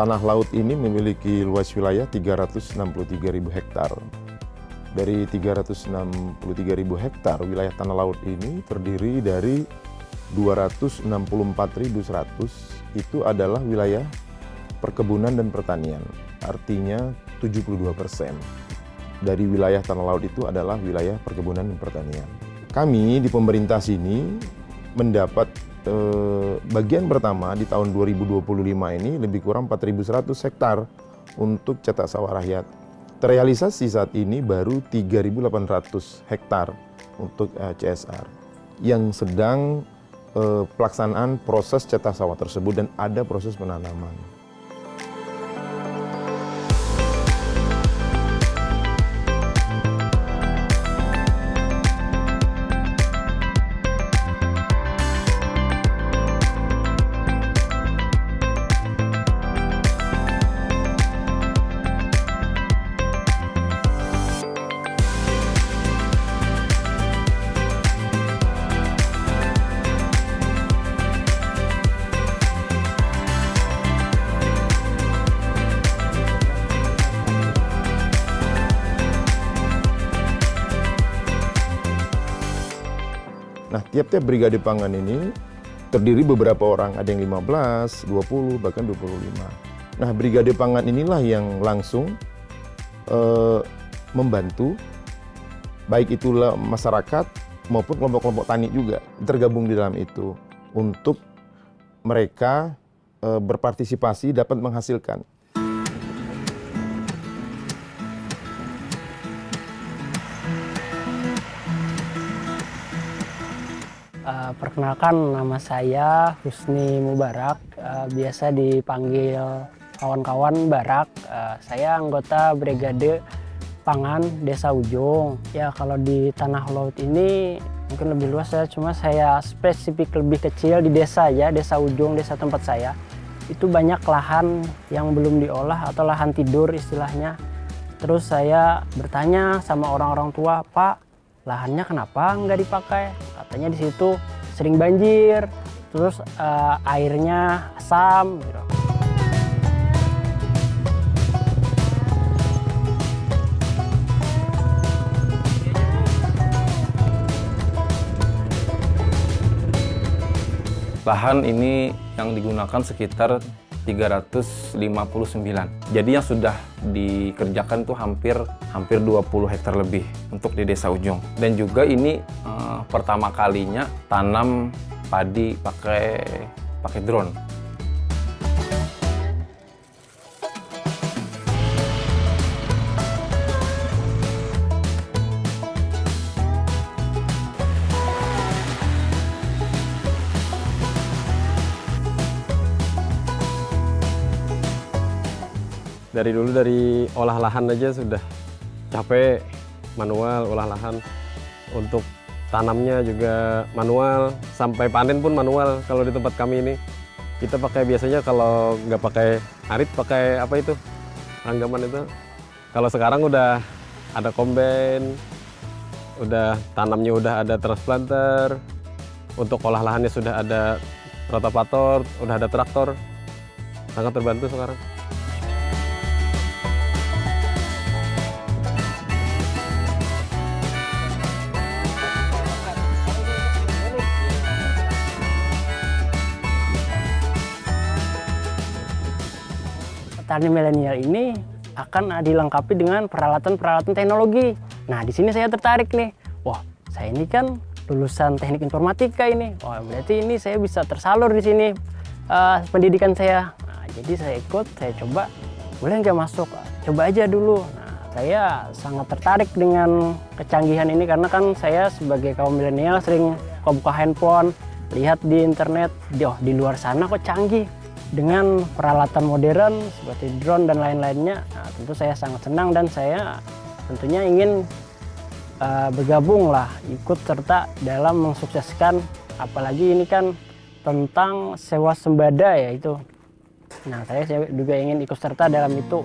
Tanah Laut ini memiliki luas wilayah 363.000 hektar. Dari 363.000 hektar, wilayah tanah laut ini terdiri dari 264.100 itu adalah wilayah perkebunan dan pertanian. Artinya 72% dari wilayah tanah laut itu adalah wilayah perkebunan dan pertanian. Kami di pemerintah sini mendapat bagian pertama di tahun 2025 ini lebih kurang 4.100 hektar untuk cetak sawah rakyat. Terrealisasi saat ini baru 3.800 hektar untuk CSR yang sedang pelaksanaan proses cetak sawah tersebut dan ada proses penanaman. Nah, tiap-tiap brigade pangan ini terdiri beberapa orang, ada yang 15, 20, bahkan 25. Nah, brigade pangan inilah yang langsung membantu, baik itulah masyarakat maupun kelompok-kelompok tani juga tergabung di dalam itu, untuk mereka berpartisipasi dapat menghasilkan. Perkenalkan, nama saya Husni Mubarak, biasa dipanggil kawan-kawan Barak. Saya anggota Brigade Pangan Desa Ujung. Ya, kalau di Tanah Laut ini mungkin lebih luas ya, cuma saya spesifik lebih kecil di desa ya, Desa Ujung, desa tempat saya. Itu banyak lahan yang belum diolah atau lahan tidur istilahnya. Terus saya bertanya sama orang-orang tua, "Pak, lahannya kenapa nggak dipakai?" Katanya di situ sering banjir, terus airnya asam gitu. Lahan ini yang digunakan sekitar 359. Jadi yang sudah dikerjakan itu hampir 20 hektar lebih untuk di Desa Ujung. Dan juga ini pertama kalinya tanam padi pakai drone. Dari dulu dari olah lahan aja sudah capek, manual olah lahan. Untuk tanamnya juga manual, sampai panen pun manual. Kalau di tempat kami ini kita pakai biasanya kalau nggak pakai arit pakai apa itu, ranggaman itu. Kalau sekarang udah ada combine, udah tanamnya udah ada transplanter, untuk olah lahannya sudah ada rotavator, udah ada traktor. Sangat terbantu sekarang. Petani milenial ini akan dilengkapi dengan peralatan-peralatan teknologi. Nah, di sini saya tertarik nih. Wah, saya ini kan lulusan teknik informatika ini. Wah, berarti ini saya bisa tersalur di sini pendidikan saya. Nah, jadi saya ikut, saya coba, boleh nggak masuk? Coba aja dulu. Nah, saya sangat tertarik dengan kecanggihan ini karena kan saya sebagai kaum milenial sering buka handphone, lihat di internet, di luar sana kok canggih. Dengan peralatan modern seperti drone dan lain-lainnya, nah, tentu saya sangat senang dan saya tentunya ingin bergabung lah, ikut serta dalam mensukseskan, apalagi ini kan tentang sewa sembada ya itu. Nah, saya juga ingin ikut serta dalam itu.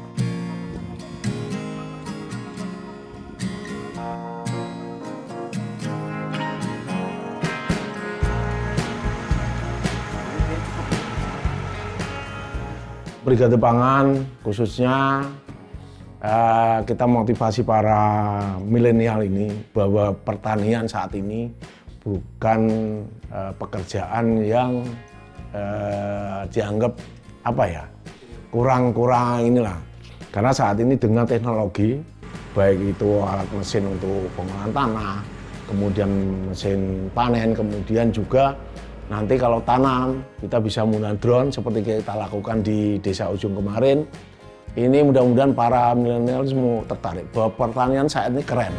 Brigade Pangan khususnya kita motivasi para milenial ini bahwa pertanian saat ini bukan pekerjaan yang dianggap kurang inilah. Karena saat ini dengan teknologi, baik itu alat mesin untuk pengolahan tanah, kemudian mesin panen, kemudian juga nanti kalau tanam kita bisa menggunakan drone seperti kita lakukan di Desa Ujung kemarin. Ini mudah-mudahan para milenial semua tertarik bahwa pertanian saat ini keren.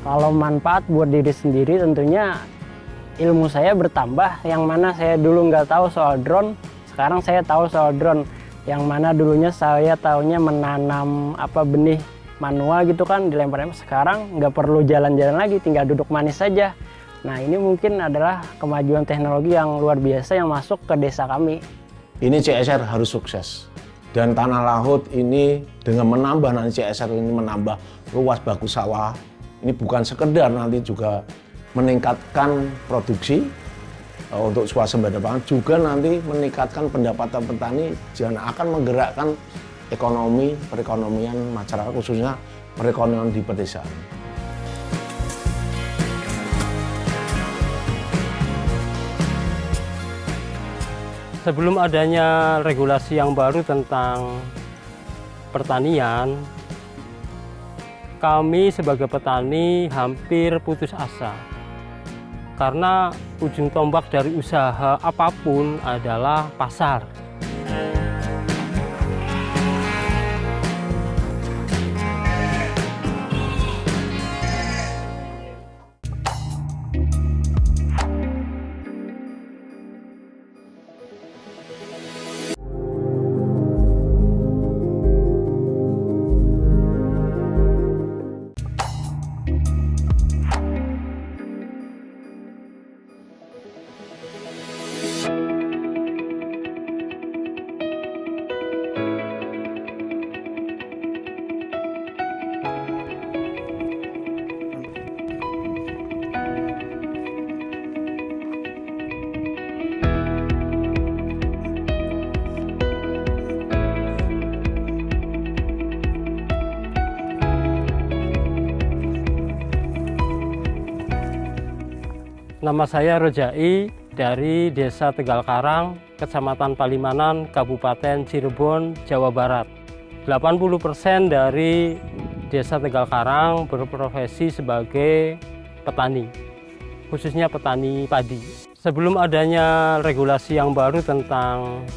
Kalau manfaat buat diri sendiri tentunya ilmu saya bertambah, yang mana saya dulu nggak tahu soal drone, sekarang saya tahu soal drone. Yang mana dulunya saya taunya menanam benih manual gitu kan, dilempar-lempar. Sekarang nggak perlu jalan-jalan lagi, tinggal duduk manis saja. Nah ini mungkin adalah kemajuan teknologi yang luar biasa yang masuk ke desa kami. Ini CSR harus sukses. Dan Tanah Laut ini dengan menambah nanti CSR ini menambah luas bagus sawah. Ini bukan sekedar nanti juga meningkatkan produksi untuk swasembada pangan, juga nanti meningkatkan pendapatan petani dan akan menggerakkan perekonomian masyarakat, khususnya perekonomian di pedesaan. Sebelum adanya regulasi yang baru tentang pertanian, kami sebagai petani hampir putus asa. Karena ujung tombak dari usaha apapun adalah pasar. Nama saya Rojai dari Desa Tegal Karang, Kecamatan Palimanan, Kabupaten Cirebon, Jawa Barat. 80% dari Desa Tegal Karang berprofesi sebagai petani, khususnya petani padi. Sebelum adanya regulasi yang baru tentang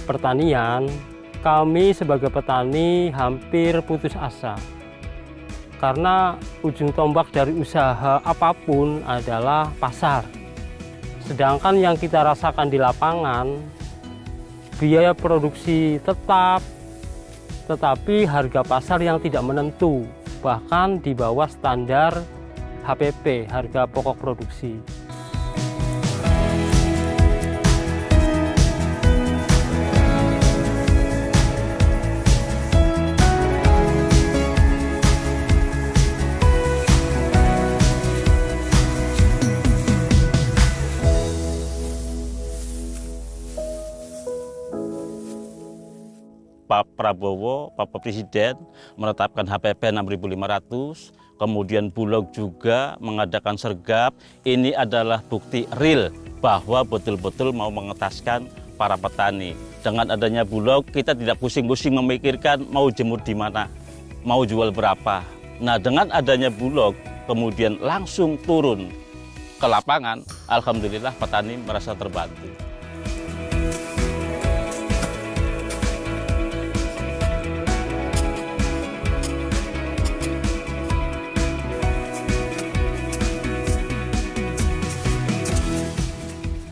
pertanian, kami sebagai petani hampir putus asa. Karena ujung tombak dari usaha apapun adalah pasar. Sedangkan yang kita rasakan di lapangan, biaya produksi tetap, tetapi harga pasar yang tidak menentu, bahkan di bawah standar HPP, harga pokok produksi. Pak Prabowo, Bapak Presiden menetapkan HPP 6.500, kemudian Bulog juga mengadakan sergap. Ini adalah bukti real bahwa betul-betul mau mengetaskan para petani. Dengan adanya Bulog, kita tidak pusing-pusing memikirkan mau jemur di mana, mau jual berapa. Nah, dengan adanya Bulog, kemudian langsung turun ke lapangan, alhamdulillah petani merasa terbantu.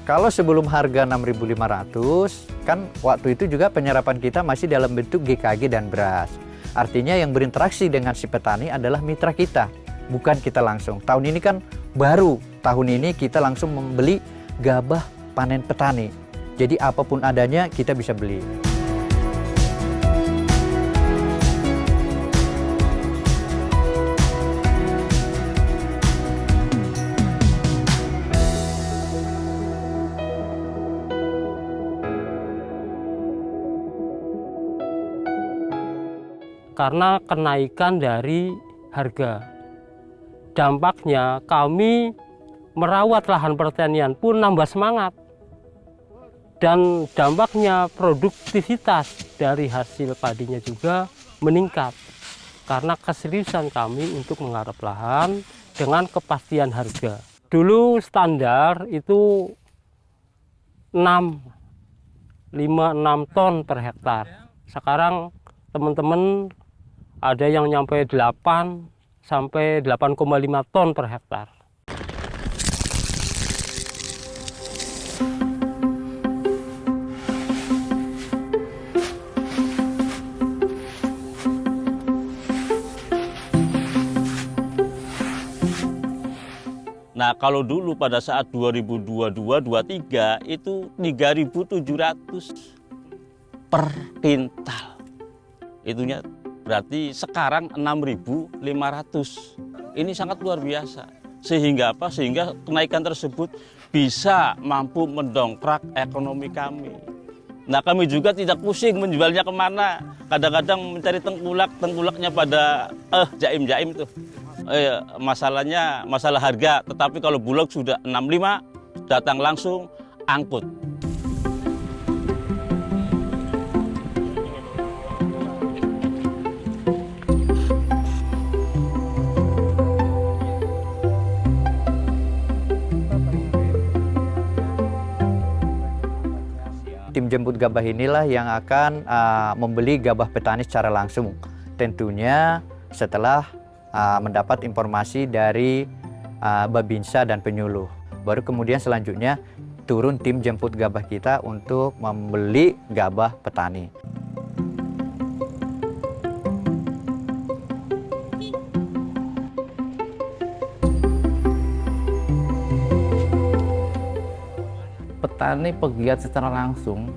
Kalau sebelum harga 6.500, kan waktu itu juga penyerapan kita masih dalam bentuk GKG dan beras. Artinya yang berinteraksi dengan si petani adalah mitra kita, bukan kita langsung. Tahun ini kan baru, tahun ini kita langsung membeli gabah panen petani. Jadi apapun adanya kita bisa beli. karena kenaikan dari harga. Dampaknya kami merawat lahan pertanian pun nambah semangat. Dan dampaknya produktivitas dari hasil padinya juga meningkat. Karena keseriusan kami untuk menggarap lahan dengan kepastian harga. Dulu standar itu 5-6 ton per hektar. Sekarang teman-teman ada yang nyampe 8 sampai 8,5 ton per hektar. Nah, kalau dulu pada saat 2022-23 itu 3.700 per kintal. Itunya berarti sekarang 6.500. Ini sangat luar biasa. Sehingga apa? Sehingga kenaikan tersebut bisa mampu mendongkrak ekonomi kami. Nah, kami juga tidak pusing menjualnya kemana. Kadang-kadang mencari tengkulaknya pada jaim-jaim tuh. Masalahnya masalah harga, tetapi kalau Bulog sudah 65, datang langsung angkut. Tim jemput gabah inilah yang akan membeli gabah petani secara langsung. Tentunya setelah mendapat informasi dari Babinsa dan penyuluh. Baru kemudian selanjutnya turun tim jemput gabah kita untuk membeli gabah petani. Petani pegiat secara langsung,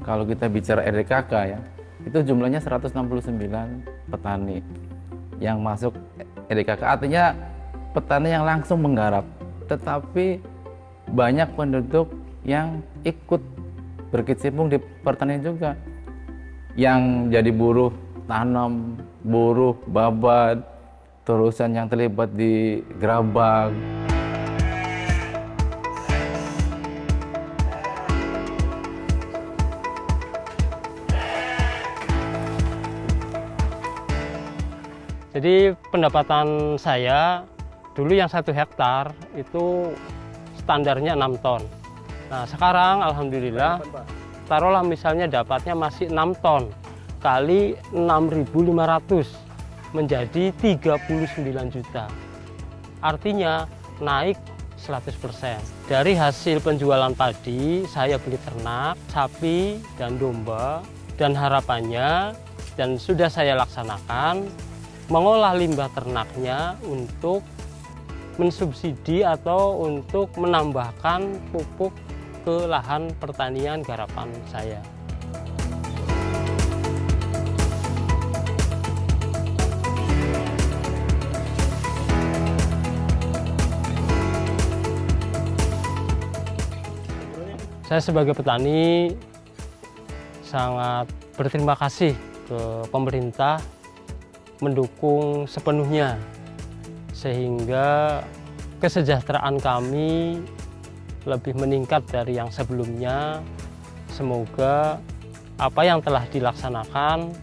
kalau kita bicara RDKK ya, itu jumlahnya 169 petani yang masuk RDKK, artinya petani yang langsung menggarap. Tetapi banyak penduduk yang ikut berkecimpung di pertanian juga, yang jadi buruh tanam, buruh babat, terusan yang terlibat di gerabak. Jadi pendapatan saya dulu yang 1 hektar itu standarnya 6 ton. Nah sekarang alhamdulillah taruhlah misalnya dapatnya masih 6 ton kali 6.500 menjadi 39 juta. Artinya naik 100%. Dari hasil penjualan padi saya beli ternak, sapi dan domba, dan harapannya dan sudah saya laksanakan mengolah limbah ternaknya untuk mensubsidi atau untuk menambahkan pupuk ke lahan pertanian garapan saya. Saya sebagai petani sangat berterima kasih ke pemerintah mendukung sepenuhnya sehingga kesejahteraan kami lebih meningkat dari yang sebelumnya. Semoga apa yang telah dilaksanakan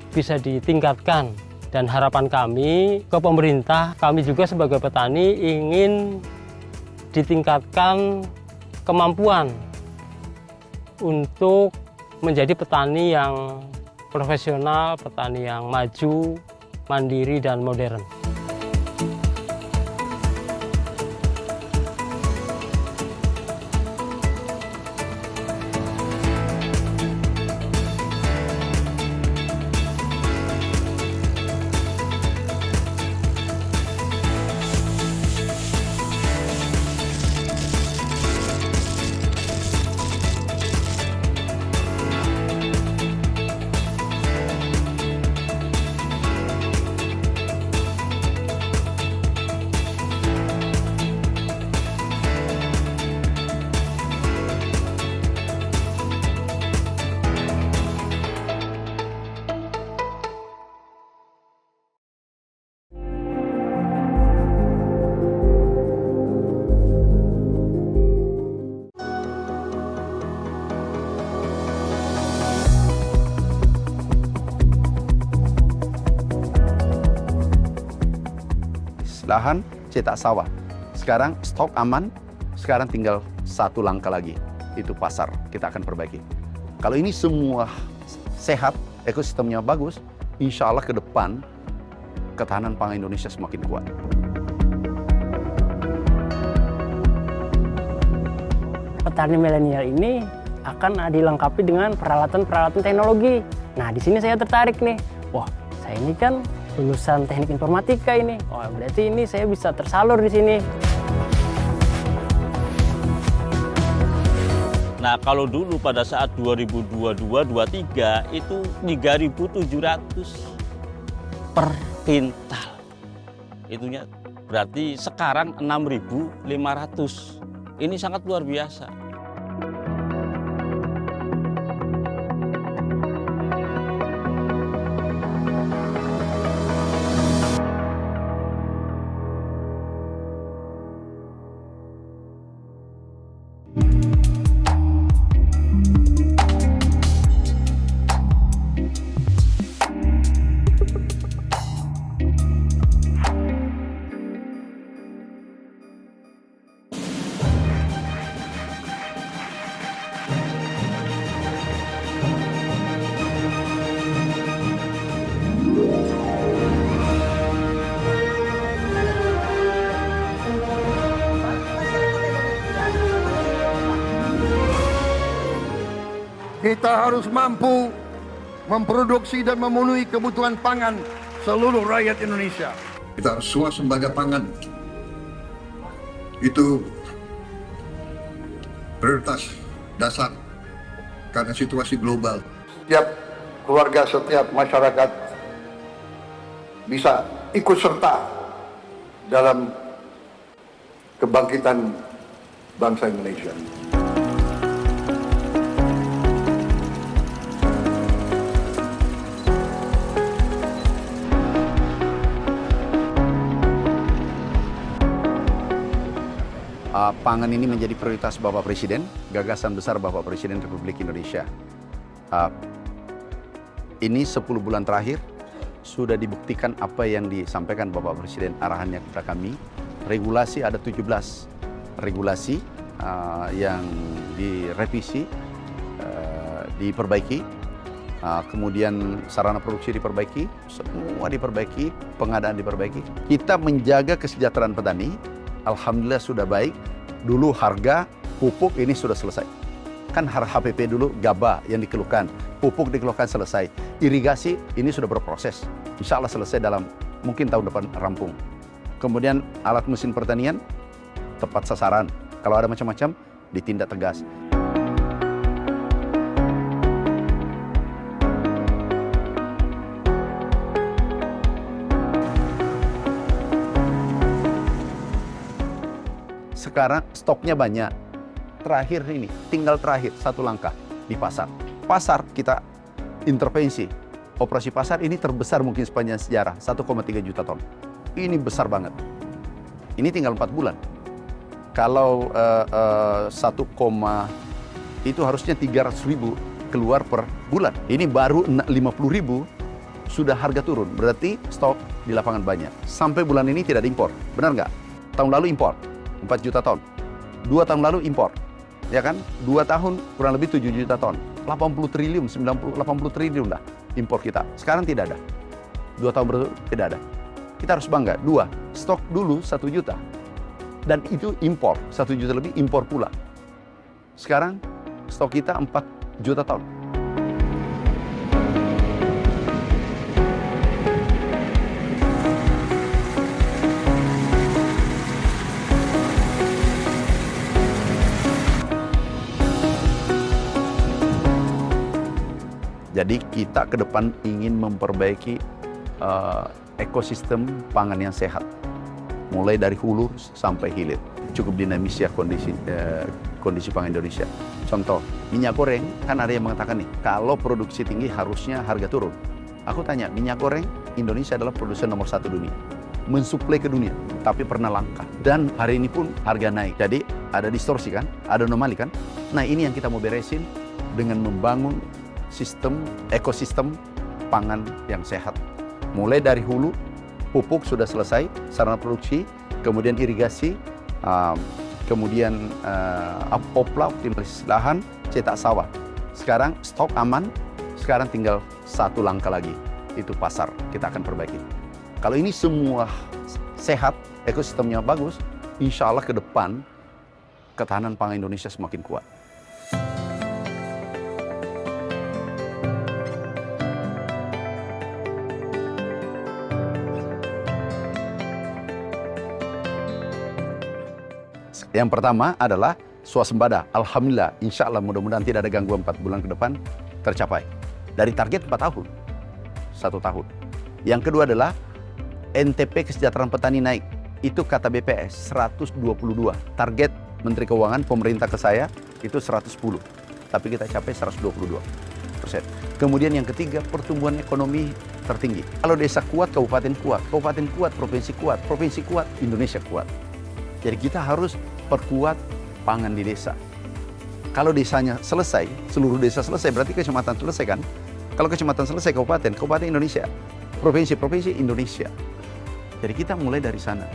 bisa ditingkatkan, dan harapan kami ke pemerintah, kami juga sebagai petani ingin ditingkatkan kemampuan untuk menjadi petani yang profesional, petani yang maju, mandiri, dan modern. lahan, cetak sawah. Sekarang stok aman, sekarang tinggal satu langkah lagi, itu pasar. Kita akan perbaiki. Kalau ini semua sehat, ekosistemnya bagus, insya Allah ke depan ketahanan pangan Indonesia semakin kuat. Petani milenial ini akan dilengkapi dengan peralatan-peralatan teknologi. Nah, di sini saya tertarik nih. Wah, saya ini kan lulusan teknik informatika ini. Oh, berarti ini saya bisa tersalur di sini. Nah, kalau dulu pada saat 2022-23 itu 3.700 per kintal. Itunya berarti sekarang 6.500. Ini sangat luar biasa. Kita harus mampu memproduksi dan memenuhi kebutuhan pangan seluruh rakyat Indonesia. Kita harus swasembada pangan. Itu prioritas dasar karena situasi global. Setiap keluarga, setiap masyarakat bisa ikut serta dalam kebangkitan bangsa Indonesia. Pangan ini menjadi prioritas Bapak Presiden, gagasan besar Bapak Presiden Republik Indonesia. Ini 10 bulan terakhir sudah dibuktikan apa yang disampaikan Bapak Presiden arahannya kepada kami. Regulasi ada 17 regulasi yang direvisi, diperbaiki. Kemudian sarana produksi diperbaiki, semua diperbaiki, pengadaan diperbaiki. Kita menjaga kesejahteraan petani, alhamdulillah sudah baik. Dulu harga pupuk ini sudah selesai. Kan HPP dulu gabah yang dikeluhkan, pupuk dikeluhkan selesai. Irigasi ini sudah berproses. Insya Allah selesai dalam mungkin tahun depan rampung. Kemudian alat mesin pertanian tepat sasaran. Kalau ada macam-macam ditindak tegas. Sekarang stoknya banyak. Terakhir ini, tinggal terakhir satu langkah di pasar. Pasar kita intervensi. Operasi pasar ini terbesar mungkin sepanjang sejarah, 1,3 juta ton. Ini besar banget. Ini tinggal 4 bulan. Kalau 1, itu harusnya 300.000 keluar per bulan. Ini baru 50.000 sudah harga turun. Berarti stok di lapangan banyak. Sampai bulan ini tidak diimpor. Benar nggak? Tahun lalu impor 4 juta ton. 2 tahun lalu impor. Ya kan? 2 tahun kurang lebih 7 juta ton. 80 triliun, 80 triliun lah impor kita. Sekarang tidak ada. 2 tahun berturut tidak ada. Kita harus bangga. 2, stok dulu 1 juta. Dan itu impor, 1 juta lebih impor pula. Sekarang stok kita 4 juta ton. Jadi kita ke depan ingin memperbaiki ekosistem pangan yang sehat. Mulai dari hulu sampai hilir. Cukup dinamis ya kondisi pangan Indonesia. Contoh, minyak goreng, kan ada yang mengatakan nih, kalau produksi tinggi harusnya harga turun. Aku tanya, minyak goreng, Indonesia adalah produsen nomor 1 dunia. Mensuplai ke dunia, tapi pernah langka. Dan hari ini pun harga naik. Jadi ada distorsi kan, ada anomali kan. Nah ini yang kita mau beresin dengan membangun ekosistem pangan yang sehat. Mulai dari hulu, pupuk sudah selesai, sarana produksi, kemudian irigasi, kemudian opla, optimalisasi lahan, cetak sawah. Sekarang stok aman, sekarang tinggal satu langkah lagi, itu pasar kita akan perbaiki. Kalau ini semua sehat, ekosistemnya bagus, insya Allah ke depan ketahanan pangan Indonesia semakin kuat. Yang pertama adalah swasembada. Alhamdulillah, insya Allah mudah-mudahan tidak ada gangguan 4 bulan ke depan tercapai. Dari target 4 tahun, 1 tahun. Yang kedua adalah NTP kesejahteraan petani naik. Itu kata BPS 122. Target Menteri Keuangan pemerintah ke saya itu 110. Tapi kita capai 122%. Kemudian yang ketiga, pertumbuhan ekonomi tertinggi. Kalau desa kuat, kabupaten kuat. Kabupaten kuat, provinsi kuat. Provinsi kuat, Indonesia kuat. Jadi kita harus perkuat pangan di desa. Kalau desanya selesai, seluruh desa selesai, berarti kecamatan selesai kan? Kalau kecamatan selesai, kabupaten Indonesia. Provinsi Indonesia. Jadi kita mulai dari sana.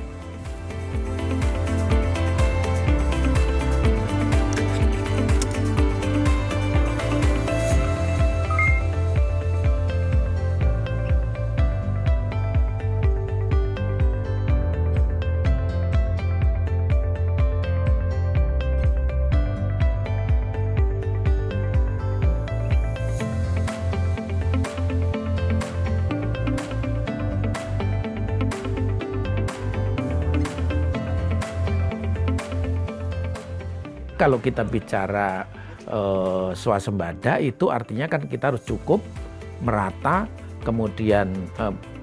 Kalau kita bicara swasembada itu artinya kan kita harus cukup, merata, kemudian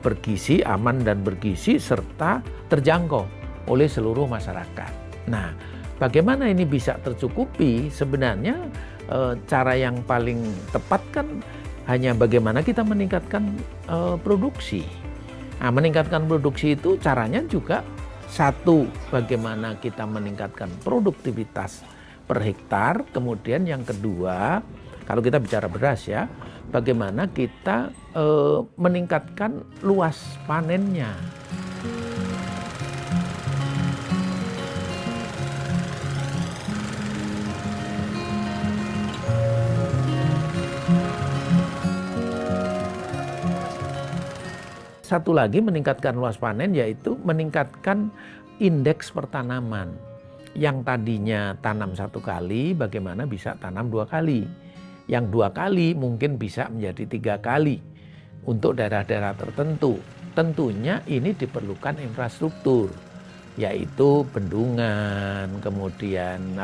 bergizi, aman dan bergizi, serta terjangkau oleh seluruh masyarakat. Nah, bagaimana ini bisa tercukupi? Sebenarnya cara yang paling tepat kan hanya bagaimana kita meningkatkan produksi. Nah, meningkatkan produksi itu caranya juga satu, bagaimana kita meningkatkan produktivitas per hektar. Kemudian yang kedua, kalau kita bicara beras ya, bagaimana kita meningkatkan luas panennya. Satu lagi meningkatkan luas panen yaitu meningkatkan indeks pertanaman. Yang tadinya tanam 1 kali, bagaimana bisa tanam 2 kali. Yang 2 kali mungkin bisa menjadi 3 kali untuk daerah-daerah tertentu. Tentunya ini diperlukan infrastruktur, yaitu bendungan, kemudian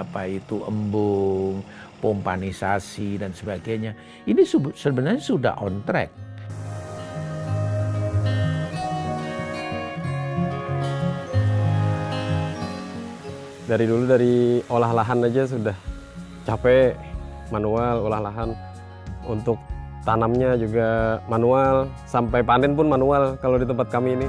embung, pompanisasi dan sebagainya. Ini sebenarnya sudah on track. Dari dulu dari olah lahan aja sudah capek, manual olah lahan. Untuk tanamnya juga manual, sampai panen pun manual kalau di tempat kami ini.